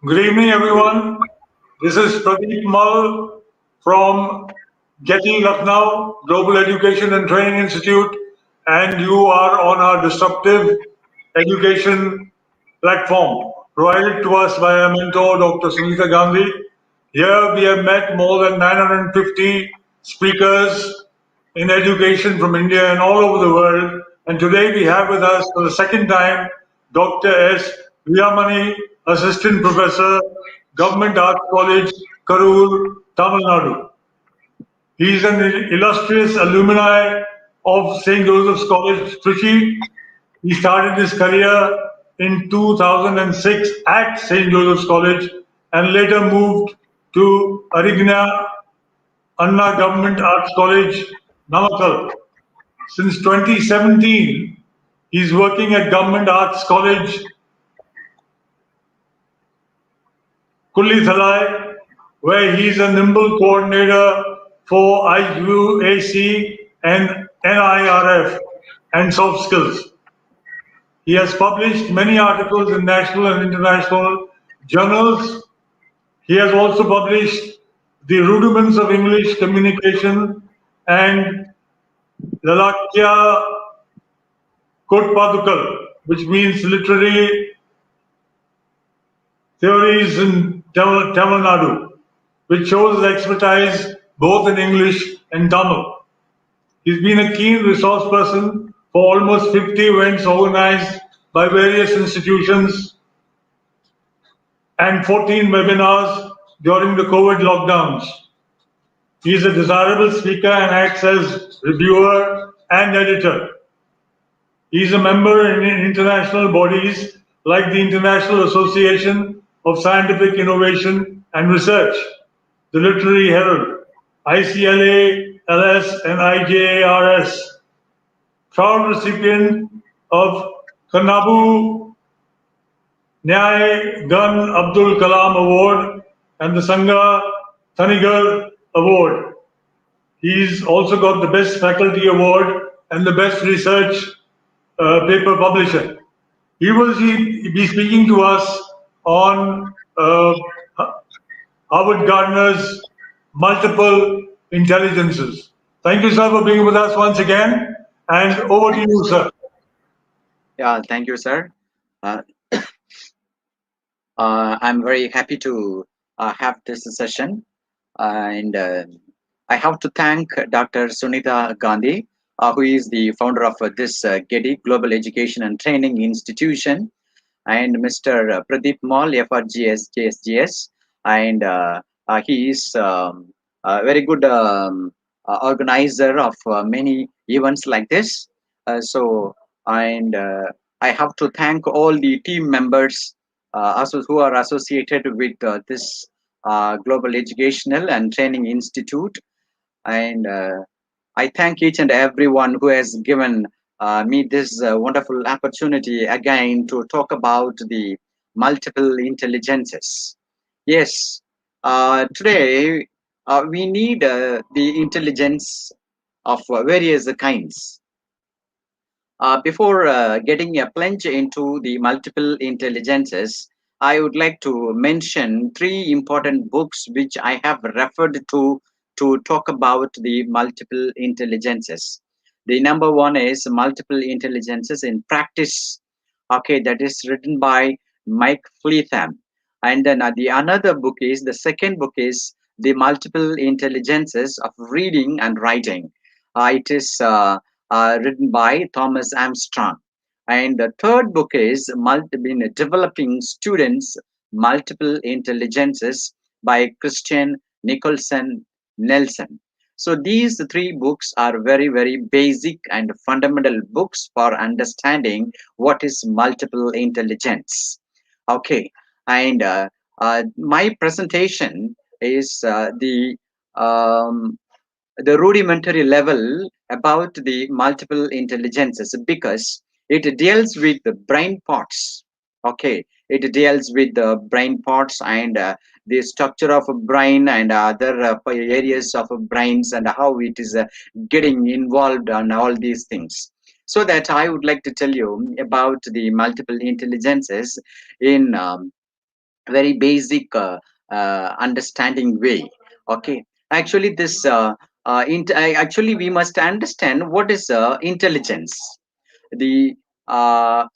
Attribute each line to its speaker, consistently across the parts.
Speaker 1: Good evening, everyone. This is Pradeep from GETI, Lucknow, Global Education and Training Institute, and you are on our disruptive education platform provided to us by our mentor, Dr. Sunita Gandhi. Here we have met more than 950 speakers in education from India and all over the world. And today we have with us for the second time Dr. S. Veeramani, Assistant Professor, Government Arts College, Karur, Tamil Nadu. He is an illustrious alumni of St. Joseph's College, Trichy. He started his career in 2006 at St. Joseph's College and later moved to Arigna Anna Government Arts College, Namakkal. Since 2017, he's working at Government Arts College, Kulli Thalai, where he's a nimble coordinator for IUAC and NIRF and soft skills. He has published many articles in national and international journals. He has also published The Rudiments of English Communication and Lalakya Kotpadukal, which means literary theories in Tamil Nadu, which shows his expertise both in English and Tamil. He's been a keen resource person for almost 50 events organized by various institutions and 14 webinars during the COVID lockdowns. He is a desirable speaker and acts as reviewer and editor. He is a member in international bodies like the International Association of Scientific Innovation and Research, the Literary Herald, ICLA, LS, and IJARS. Proud recipient of Kanabu Nyay Gun Abdul Kalam Award and the Sangha Thanigar Award. He's also got the Best Faculty Award and the Best Research Paper Publisher. He will be speaking to us on Howard Gardner's multiple intelligences. Thank you, sir, for being with us once again. And over to you, sir.
Speaker 2: Yeah, thank you, sir. I'm very happy to have this session, and I have to thank Dr. Sunita Gandhi, who is the founder of this GETI Global Education and Training Institution, and Mr. Pradeep Mall, FRGS, JSGS, and he is a very good organizer of many events like this. And I have to thank all the team members who are associated with this Global Educational and Training Institute. And I thank each and everyone who has given me this wonderful opportunity again to talk about the multiple intelligences. Yes, today we need the intelligence of various kinds. Before getting a plunge into the multiple intelligences, I would like to mention three important books which I have referred to talk about the multiple intelligences. The number one is Multiple Intelligences in Practice. Okay, that is written by Mike Fleetham. And then the another book is, the second book is The Multiple Intelligences of Reading and Writing. It is written by Thomas Armstrong. And the third book is Developing Students' Multiple Intelligences by Christian Nicholson Nelson. So these three books are very, very basic and fundamental books for understanding what is multiple intelligence. Okay, and my presentation is the rudimentary level about the multiple intelligences, because it deals with the brain parts. Okay, it deals with the brain parts and the structure of a brain and other areas of brains and how it is getting involved on all these things. So that I would like to tell you about the multiple intelligences in very basic understanding way. Okay, actually this actually we must understand what is intelligence. The uh,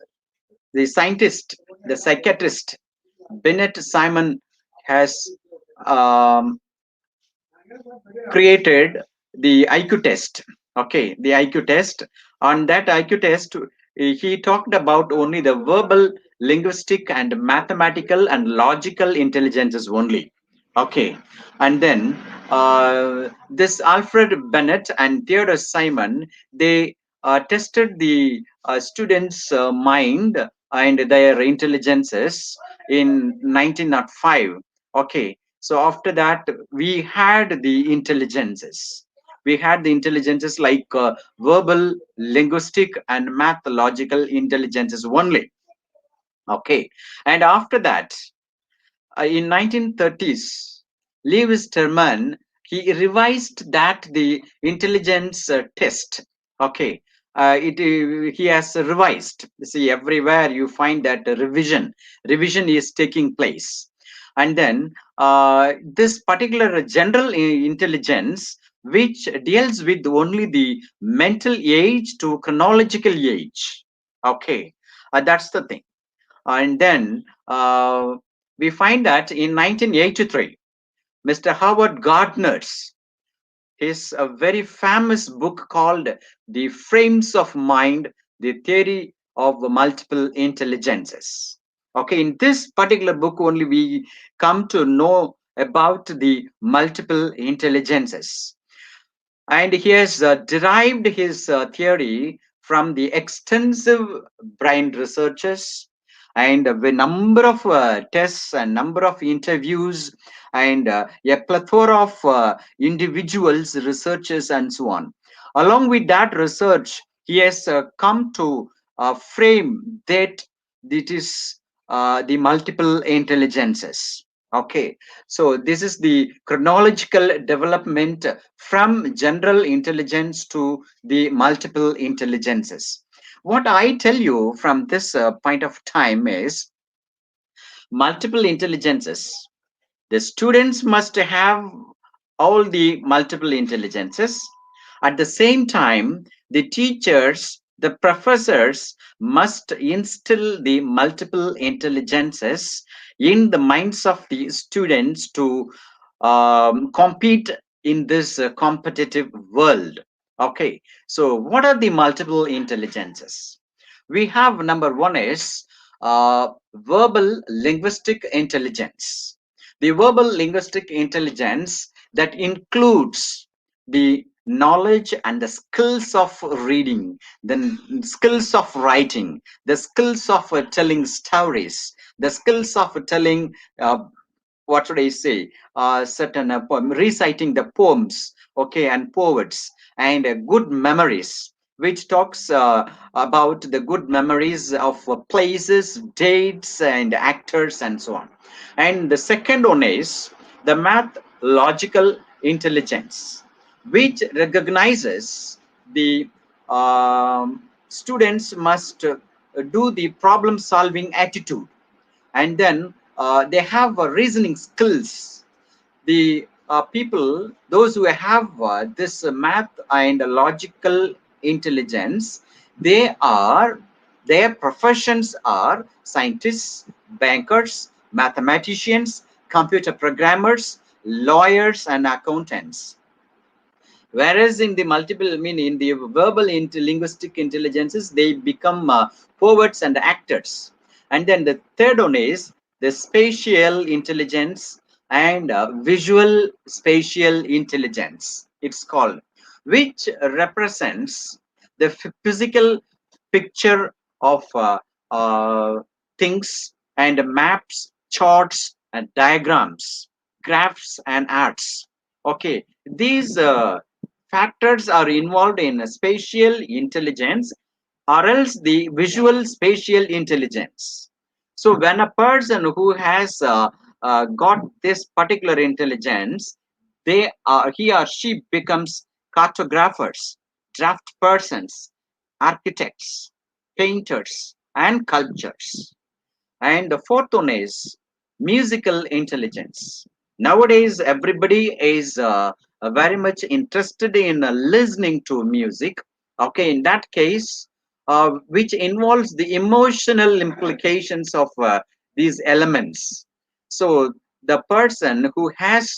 Speaker 2: the scientist, the psychiatrist Bennett Simon has um, created the IQ test. Okay, the IQ test. On that IQ test, he talked about only the verbal, linguistic, and mathematical and logical intelligences only. Okay, and then this Alfred Bennett and Theodore Simon, they tested the students' mind and their intelligences in 1905. Okay, so after that, we had the intelligences. We had the intelligences like verbal, linguistic, and mathological intelligences only. Okay, and after that, in 1930s, Lewis Terman, he revised that the intelligence test. Okay, he has revised. See, everywhere you find that revision is taking place, and then this particular general intelligence, which deals with only the mental age to chronological age. Okay, that's the thing. And then we find that in 1983, Mr. Howard Gardner's his a very famous book called The Frames of Mind, The Theory of Multiple Intelligences. Okay, in this particular book only we come to know about the multiple intelligences, and he has derived his theory from the extensive brain researches and the number of tests and number of interviews and a plethora of individuals, researchers, and so on. Along with that research, he has come to frame that it is the multiple intelligences. Okay, so this is the chronological development from general intelligence to the multiple intelligences. What I tell you from this point of time is multiple intelligences. The students must have all the multiple intelligences. At the same time, the teachers, the professors must instill the multiple intelligences in the minds of the students to compete in this competitive world. Okay, so what are the multiple intelligences? We have number one is verbal linguistic intelligence. The verbal linguistic intelligence that includes the knowledge and the skills of reading, the skills of writing, the skills of telling stories, the skills of telling what should I say, certain poem, reciting the poems, okay, and poets, and good memories, which talks about the good memories of places, dates, and actors, and so on. And the second one is the math logical intelligence, which recognizes the students must do the problem solving attitude, and then they have reasoning skills. The people, those who have this math and logical intelligence, they are, their professions are scientists, bankers, mathematicians, computer programmers, lawyers, and accountants. Whereas in the multiple, I mean, in the verbal linguistic intelligences, they become poets and actors. And then the third one is the spatial intelligence and visual spatial intelligence, it's called, which represents the physical picture of things and maps, charts, and diagrams, graphs, and arts. Okay, these factors are involved in spatial intelligence or else the visual spatial intelligence. So when a person who has got this particular intelligence, they are, he or she becomes cartographers, draft persons, architects, painters, and sculptors. And the fourth one is musical intelligence. Nowadays, everybody is very much interested in listening to music. Okay, in that case, which involves the emotional implications of these elements. So, the person who has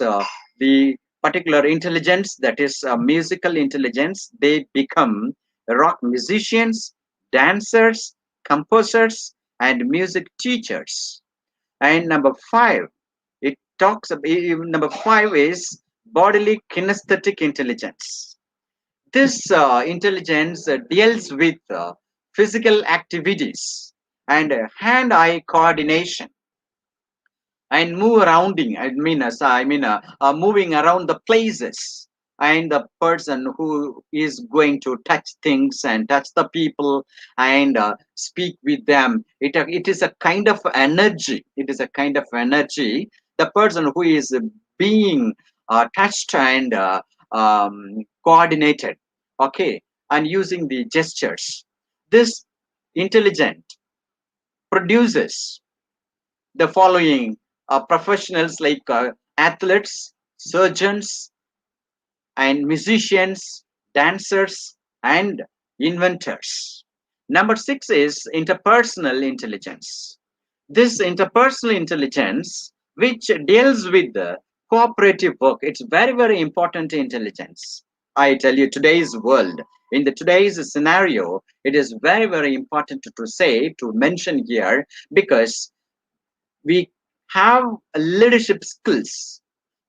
Speaker 2: the particular intelligence, that is musical intelligence, they become rock musicians, dancers, composers, and music teachers. And number five, it talks about number five is bodily kinesthetic intelligence. This intelligence deals with physical activities and hand-eye coordination and move arounding. Moving around the places, and the person who is going to touch things and touch the people and speak with them. It is a kind of energy. It is a kind of energy. The person who is being touched and coordinated. Okay, and using the gestures. This intelligent produces the following professionals like athletes, surgeons, and musicians, dancers, and inventors. Number six is interpersonal intelligence. This interpersonal intelligence, which deals with the cooperative work, it's very, very important intelligence. I tell you, today's world, in the today's scenario, it is very, very important to mention here, because we have leadership skills.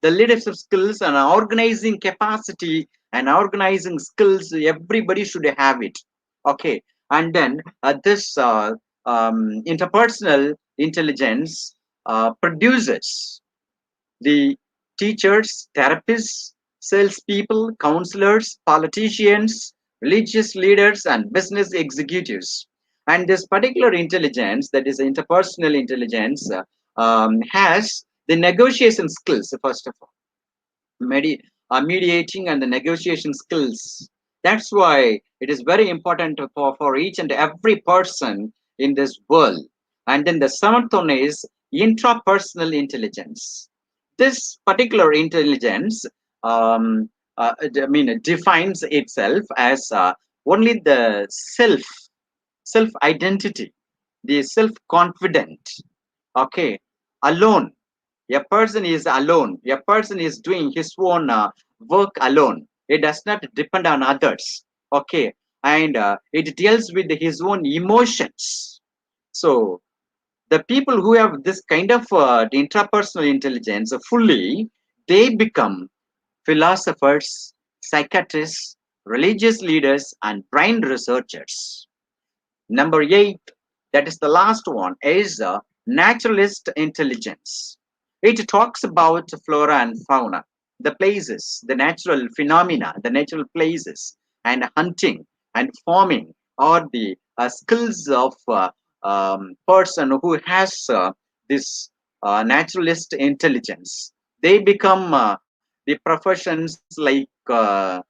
Speaker 2: The leadership skills and organizing capacity and organizing skills, everybody should have it. Okay, and then this interpersonal intelligence produces the teachers, therapists, salespeople, counselors, politicians, religious leaders, and business executives. And this particular intelligence, that is interpersonal intelligence, has the negotiation skills, first of all, mediating and the negotiation skills. That's why it is very important for each and every person in this world. And then the seventh one is intrapersonal intelligence. This particular intelligence, it defines itself as only the self identity, the self confident. Okay, alone. A person is alone. A person is doing his own work alone. It does not depend on others. Okay, and it deals with his own emotions. So the people who have this kind of intrapersonal intelligence fully, they become philosophers, psychiatrists, religious leaders, and brain researchers. Number eight, that is the last one, is naturalist intelligence. It talks about flora and fauna, the places, the natural phenomena, the natural places, and hunting and farming are the skills of person who has this naturalist intelligence. They become the professions like Charles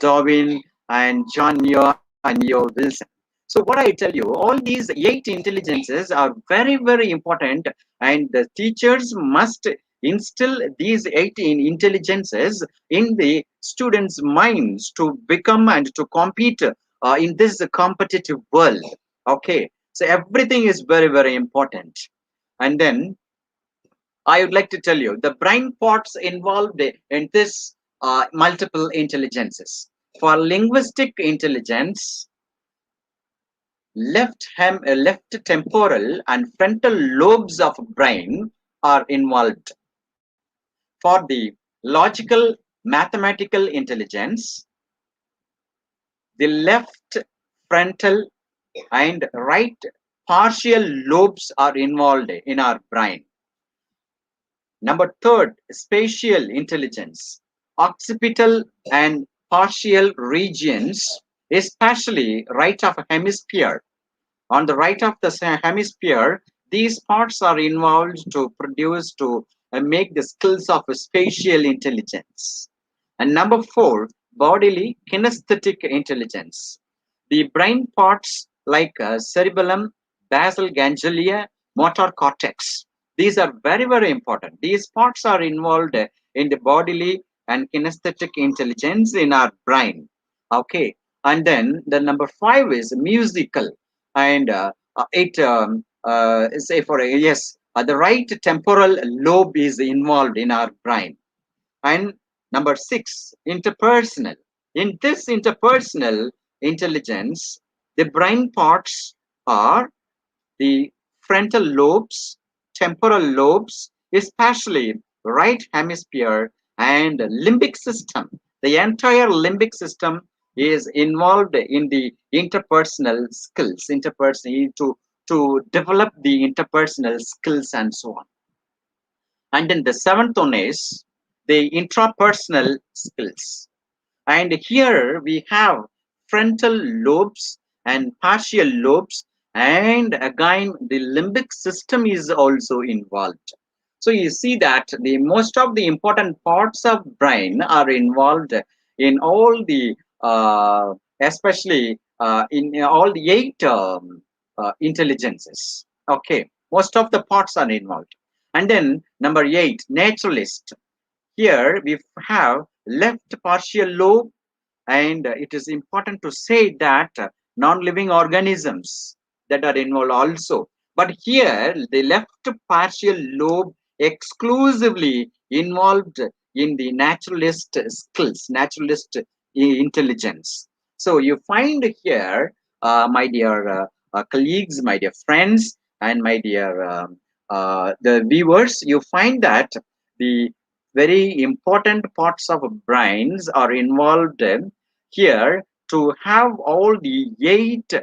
Speaker 2: Darwin and John Muir and Leo Wilson. So what I tell you, all these eight intelligences are very, very important, and the teachers must instill these 18 intelligences in the students' minds to become and to compete in this competitive world. Okay, so everything is very, very important. And then I would like to tell you the brain parts involved in this multiple intelligences. For linguistic intelligence, left temporal and frontal lobes of brain are involved. For the logical mathematical intelligence, the left frontal and right partial lobes are involved in our brain. Number third, spatial intelligence, occipital and partial regions, especially right of hemisphere. On the right of the hemisphere, these parts are involved to produce, to make the skills of spatial intelligence. And number four, bodily kinesthetic intelligence. The brain parts like cerebellum, basal ganglia, motor cortex. These are very, very important. These parts are involved in the bodily and kinesthetic intelligence in our brain. Okay. And then the number 5 is musical. And it say for yes, the right temporal lobe is involved in our brain. And number 6, interpersonal. In this interpersonal intelligence, the brain parts are the frontal lobes, temporal lobes, especially right hemisphere and limbic system. The entire limbic system is involved in the interpersonal skills, to develop the interpersonal skills and so on. And then the 7th one is the intrapersonal skills. And here we have frontal lobes and partial lobes, and again the limbic system is also involved. So you see that the most of the important parts of brain are involved in all the especially in all the 8 intelligences. Okay, most of the parts are involved. And then number 8, naturalist. Here we have left partial lobe, and it is important to say that non-living organisms that are involved also. But here the left partial lobe exclusively involved in the naturalist skills, naturalist intelligence. So you find here, my dear colleagues, my dear friends, and my dear the viewers, you find that the very important parts of brains are involved here to have all the 8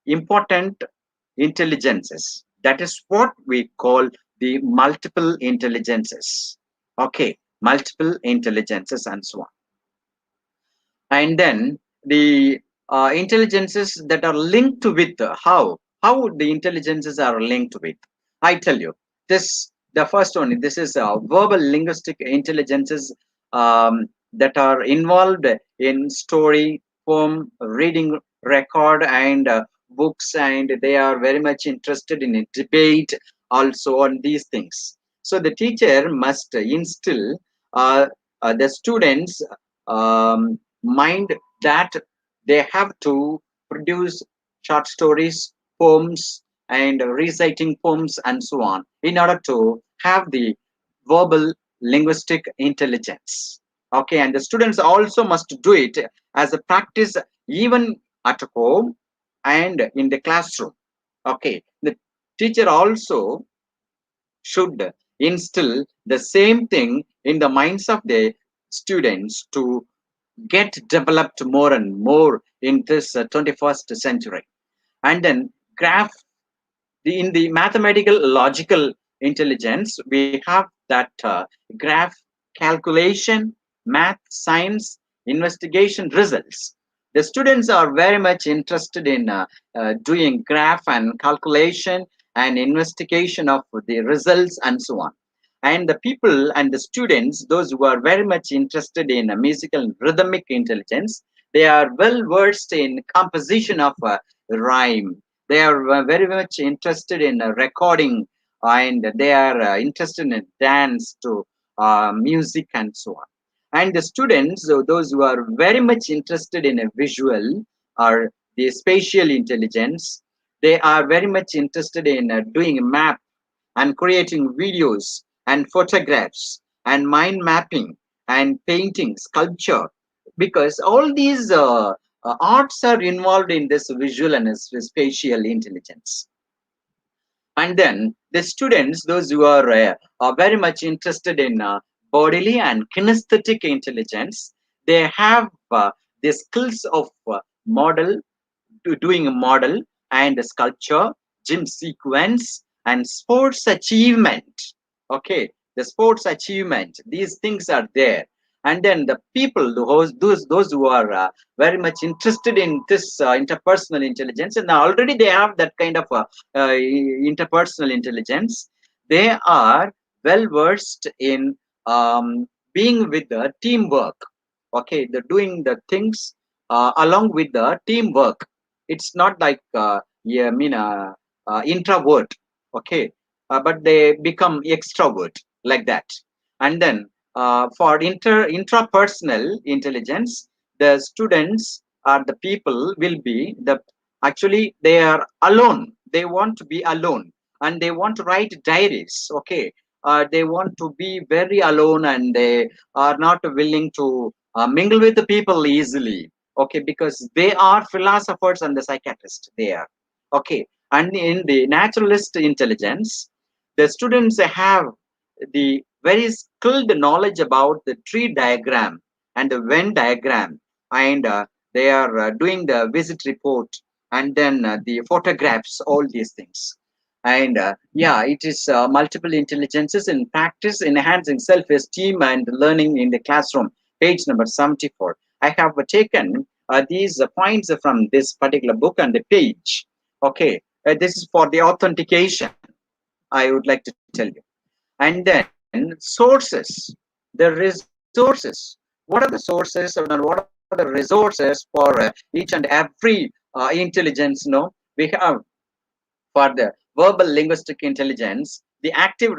Speaker 2: important intelligences. That is what we call the multiple intelligences. Okay, multiple intelligences and so on. And then the intelligences that are linked with how the intelligences are linked with. I tell you, this the first one. This is verbal linguistic intelligences that are involved in story, poem, reading, record, and books, and they are very much interested in a debate also on these things. So the teacher must instill the students mind that they have to produce short stories, poems, and reciting poems and so on in order to have the verbal linguistic intelligence. Okay, and the students also must do it as a practice even at home and in the classroom. Okay, the teacher also should instill the same thing in the minds of the students to get developed more and more in this 21st century. And then graph, in the mathematical logical intelligence, we have that graph calculation, math, science, investigation results. The students are very much interested in doing graph and calculation and investigation of the results and so on. And the people and the students, those who are very much interested in musical and rhythmic intelligence, they are well versed in composition of rhyme. They are very much interested in recording, and they are interested in dance to music and so on. And the students, so those who are very much interested in a visual or the spatial intelligence, they are very much interested in doing map and creating videos and photographs and mind mapping and painting, sculpture, because all these arts are involved in this visual and spatial intelligence. And then the students, those who are very much interested in bodily and kinesthetic intelligence, they have the skills of model, doing a model and a sculpture, gym sequence, and sports achievement. Okay, the sports achievement, these things are there. And then the people, those who are very much interested in this interpersonal intelligence, and already they have that kind of interpersonal intelligence, they are well versed in being with the teamwork. Okay, the doing the things along with the teamwork. It's not like yeah, I mean introvert, okay, but they become extrovert like that. And then for intrapersonal intelligence, the students or the people will be the actually they are alone. They want to be alone and they want to write diaries. Okay, they want to be very alone and they are not willing to mingle with the people easily. Okay, because they are philosophers and the psychiatrists. They are okay. And in the naturalist intelligence, the students have the very skilled knowledge about the tree diagram and the Venn diagram, and they are doing the visit report and then the photographs, all these things. And yeah, it is multiple intelligences in practice, enhancing self-esteem and learning in the classroom. Page number 74. I have taken these points from this particular book and the page. Okay, this is for the authentication. I would like to tell you. And then sources, the resources. What are the sources and what are the resources for each and every intelligence? No, we have for the verbal linguistic intelligence, the active,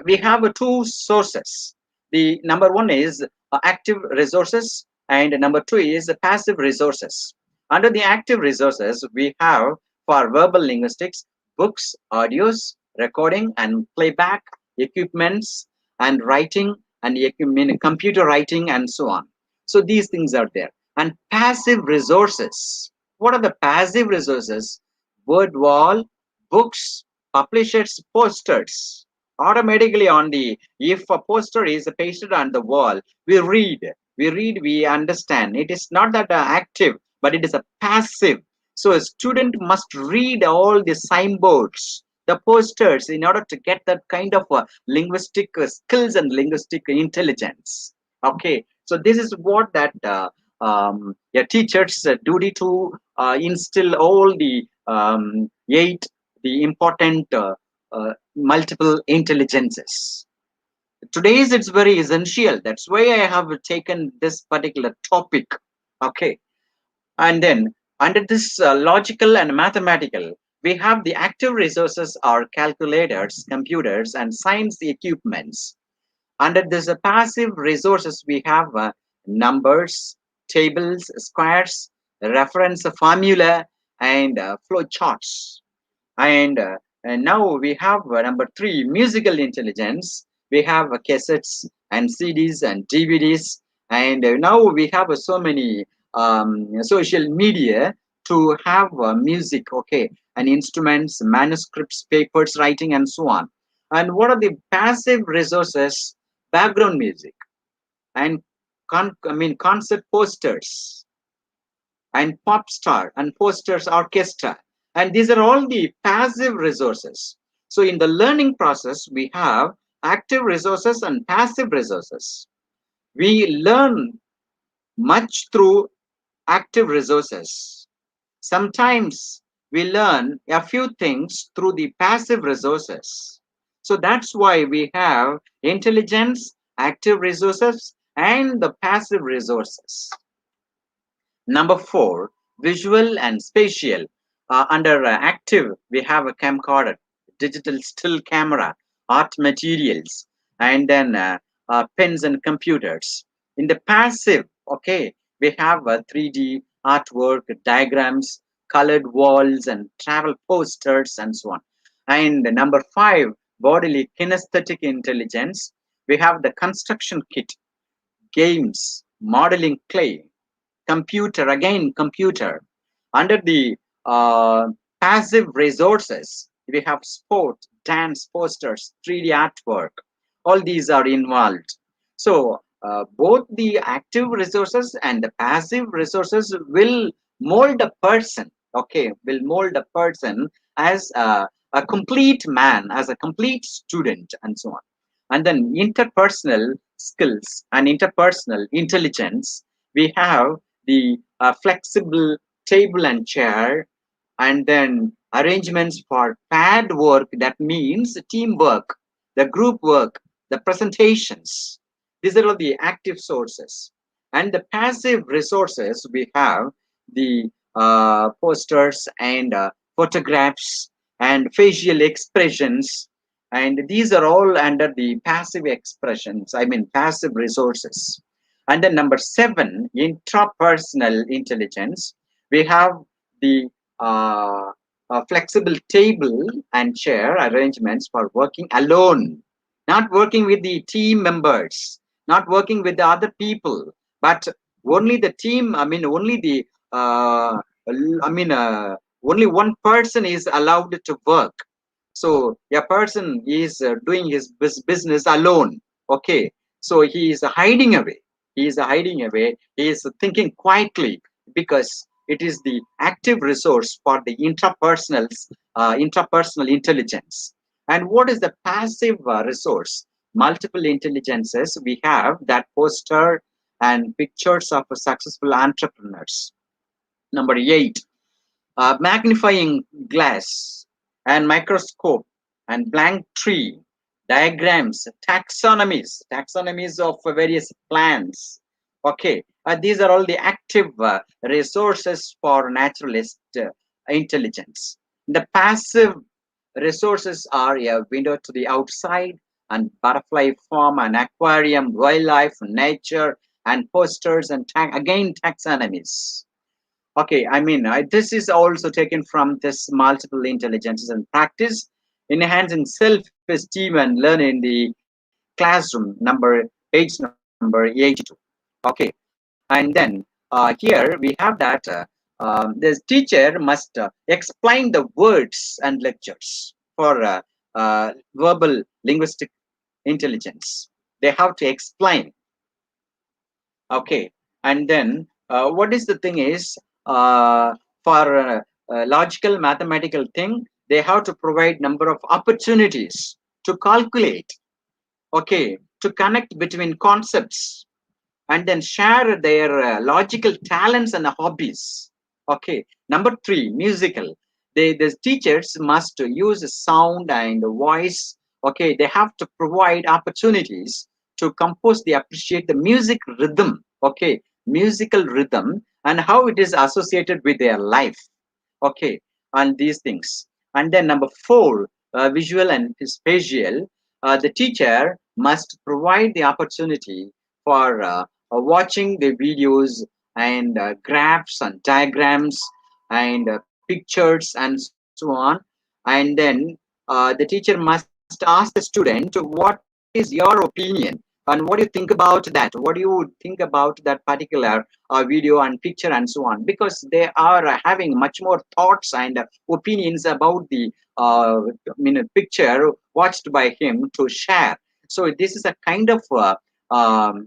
Speaker 2: we have two sources. The number one is active resources, and number two is passive resources. Under the active resources, we have for verbal linguistics, books, audios, recording and playback, equipments, and writing, and computer writing, and so on. So these things are there. And passive resources. What are the passive resources? Word wall, books, publishers, posters. Automatically on the, if a poster is pasted on the wall, we understand. It is not that active, but it is a passive. So a student must read all the signboards, the posters, in order to get that kind of linguistic skills and linguistic intelligence. Okay, so this is what that a teacher's duty to instill all the eight, the important multiple intelligences. Today's it's very essential. That's why I have taken this particular topic. Okay, and then under this logical and mathematical, we have the active resources are calculators, computers, and science equipments. Under this passive resources, we have numbers, tables, squares, reference formula, and flow charts. And now we have number three, musical intelligence. We have cassettes and CDs and DVDs, and now we have so many social media to have music, okay, and instruments, manuscripts, papers, writing, and so on. And what are the passive resources? Background music and concert posters and pop star and posters orchestra, and these are all the passive resources. So in the learning process we have active resources and passive resources. We learn much through active resources. Sometimes we learn a few things through the passive resources. So that's why we have intelligence, active resources, and the passive resources. Number four, visual and spatial. Under active, we have a camcorder, digital still camera, art materials, and then pens and computers. In the passive, okay, we have 3D artwork, diagrams, colored walls, and travel posters, and so on. And number five, bodily kinesthetic intelligence. We have the construction kit, games, modeling clay, computer, again computer. Under the passive resources, we have sport, dance, posters, 3D artwork. All these are involved. So both the active resources and the passive resources will mold a person, okay, will mold a person as a complete man, as a complete student, and so on. And then interpersonal skills and interpersonal intelligence, we have the flexible table and chair, and then arrangements for pad work, that means teamwork, the group work, the presentations. These are all the active sources. And the passive resources, we have the posters and photographs, and facial expressions. And these are all under the passive expressions, I mean, passive resources. And then number seven, intrapersonal intelligence. We have the flexible table and chair arrangements for working alone, not working with the team members, not working with the other people, but only the team. I mean, only the I mean, only one person is allowed to work. So a person is doing his business alone. Okay, so he is hiding away. He is hiding away. He is thinking quietly because it is the active resource for the interpersonal intelligence. And what is the passive resource? Multiple intelligences we have that poster and pictures of successful entrepreneurs. Number eight, magnifying glass and microscope and blank tree, diagrams, taxonomies of various plants. Okay, these are all the active resources for naturalist intelligence. The passive resources are a window to the outside and butterfly farm and aquarium, wildlife, nature, and posters and again taxonomies. Okay, I mean, this is also taken from this multiple intelligences and practice, enhancing self-esteem and learning in the classroom, page number 82. Okay, and then here we have that the teacher must explain the words and lectures for verbal linguistic intelligence. They have to explain. Okay, and then what is the thing is for logical mathematical thing, they have to provide number of opportunities to calculate. Okay, to connect between concepts and then share their logical talents and hobbies. Okay, number three, musical. The teachers must use sound and voice. Okay, they have to provide opportunities to compose, they appreciate the music rhythm. Okay, musical rhythm and how it is associated with their life. Okay, and these things. And then number four, visual and spatial. The teacher must provide the opportunity for watching the videos and graphs and diagrams and pictures and so on. And then the teacher must ask the student, what is your opinion and what do you think about that? What do you think about that particular video and picture and so on? Because they are having much more thoughts and opinions about the picture watched by him to share. So this is a kind of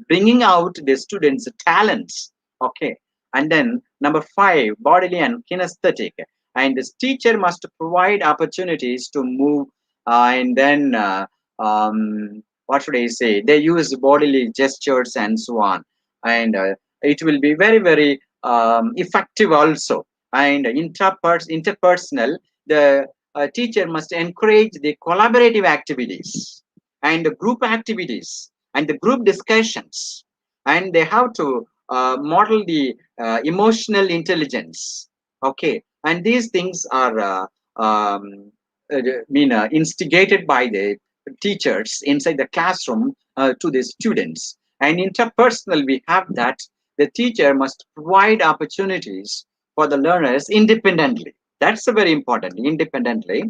Speaker 2: bringing out the students' talents. Okay, and then number five, bodily and kinesthetic. And this teacher must provide opportunities to move, and then what should I say? They use bodily gestures and so on, and it will be very very effective also. And interpersonal, the teacher must encourage the collaborative activities and the group activities and the group discussions, and they have to model the emotional intelligence. Okay, and these things are instigated by the teachers inside the classroom to the students. And interpersonal, we have that the teacher must provide opportunities for the learners independently. That's very important. Independently,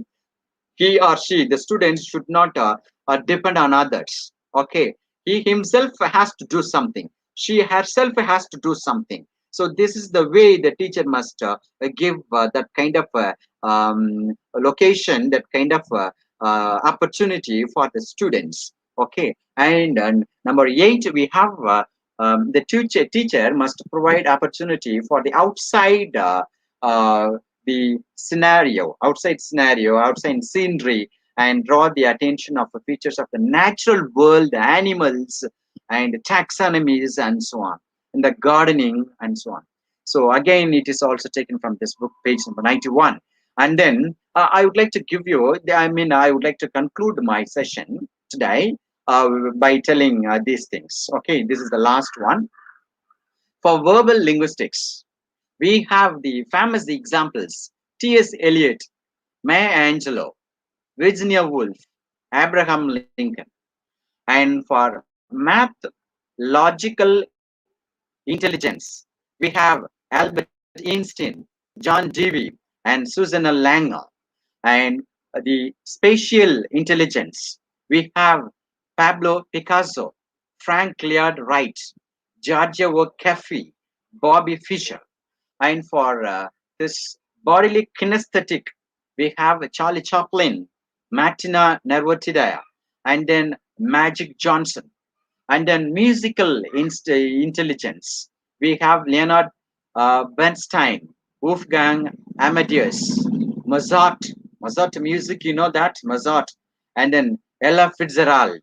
Speaker 2: he or she, the students, should not depend on others. Okay, he himself has to do something, she herself has to do something. So this is the way the teacher must give that kind of location, that kind of opportunity for the students. Okay, and number eight, we have the teacher must provide opportunity for the uh, outside scenario, outside scenery, and draw the attention of the features of the natural world, animals, and taxonomies, and so on, and the gardening, and so on. So again, it is also taken from this book, page number 91. And then I would like to give you, I would like to conclude my session today by telling these things. Okay, this is the last one. For verbal linguistics, we have the famous examples T.S. Eliot, Maya Angelou, Virginia Woolf, Abraham Lincoln. And for math, logical intelligence, we have Albert Einstein, John Dewey, and Susanna Langer. And the spatial intelligence, we have Pablo Picasso, Frank Lloyd Wright, Georgia O'Keeffe, Bobby Fischer. And for this bodily kinesthetic, we have Charlie Chaplin, Martina Navratilova, and then Magic Johnson. And then musical intelligence, we have Leonard Bernstein, Wolfgang Amadeus, Mozart, Mozart music, you know that, Mozart, and then Ella Fitzgerald,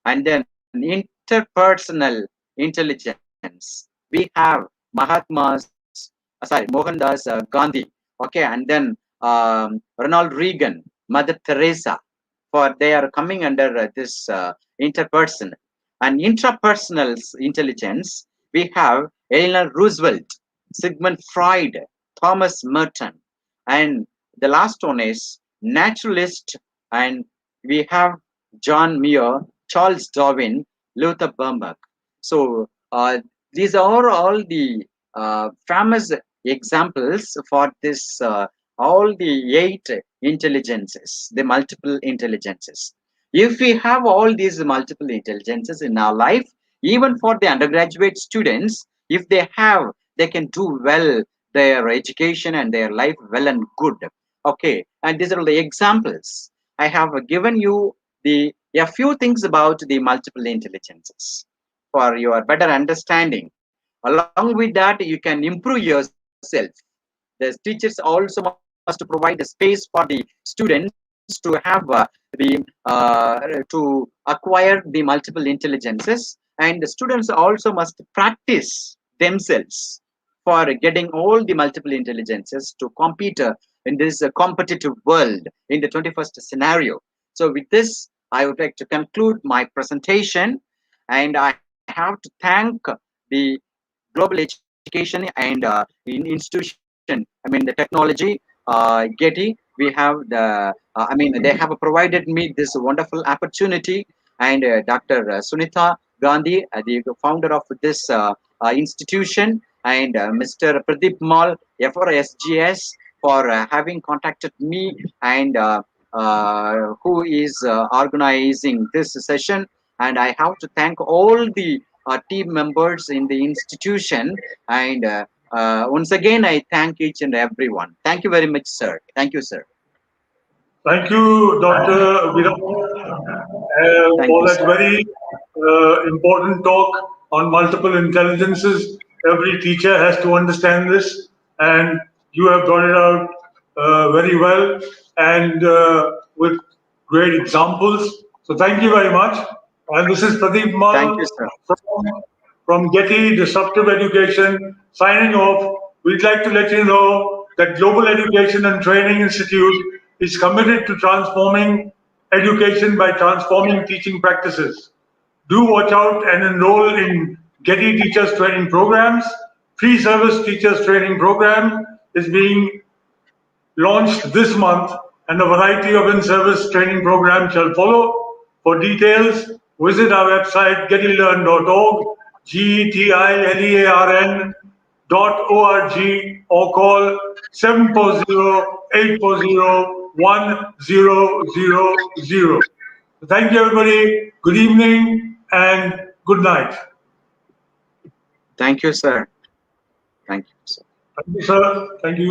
Speaker 2: and then interpersonal intelligence, we have Mohandas Gandhi, okay, and then Ronald Reagan, Mother Teresa, for they are coming under this interpersonal. And intrapersonal intelligence, we have Eleanor Roosevelt, Sigmund Freud, Thomas Merton, and the last one is naturalist, and we have John Muir, Charles Darwin, Luther Burbank. So these are all the famous examples for this all the 8 intelligences, the multiple intelligences. If we have all these multiple intelligences in our life, even for the undergraduate students, if they have, they can do well their education and their life well and good. Okay, and these are the examples. I have given you a few things about the multiple intelligences for your better understanding. Along with that, you can improve yourself. The teachers also must provide a space for the students to have to acquire the multiple intelligences, and the students also must practice themselves for getting all the multiple intelligences to compete in this competitive world in the 21st scenario. So with this, I would like to conclude my presentation, and I have to thank the global education and institution, I mean the technology, GETI. We have they have provided me this wonderful opportunity, and Dr. Sunitha Gandhi, the founder of this institution, and Mr. Pradeep Mal, FRGS, for having contacted me, and who is organizing this session. And I have to thank all the team members in the institution, and once again I thank each and everyone. Thank you very much, sir. Thank you, sir.
Speaker 1: Thank you, Dr. Veeramani,
Speaker 2: Thank
Speaker 1: for
Speaker 2: you,
Speaker 1: that
Speaker 2: sir.
Speaker 1: very important talk on multiple intelligences. Every teacher has to understand this, and you have brought it out very well and with great examples. So thank you very much. And this is Pradeep
Speaker 2: Thank you,
Speaker 1: Mal
Speaker 2: sir.
Speaker 1: from GETI Disruptive Education signing off. We'd like to let you know that Global Education and Training Institute is committed to transforming education by transforming teaching practices. Do watch out and enroll in GETI Teachers Training Programs. Free Service Teachers Training Program is being launched this month, and a variety of in-service training programs shall follow. For details, visit our website getilearn.org, GETILEARN.org, or call 740-840-1000. Thank you, everybody. Good evening and good night.
Speaker 2: Thank you, sir. Thank you, sir.
Speaker 1: Thank you, sir. Thank you.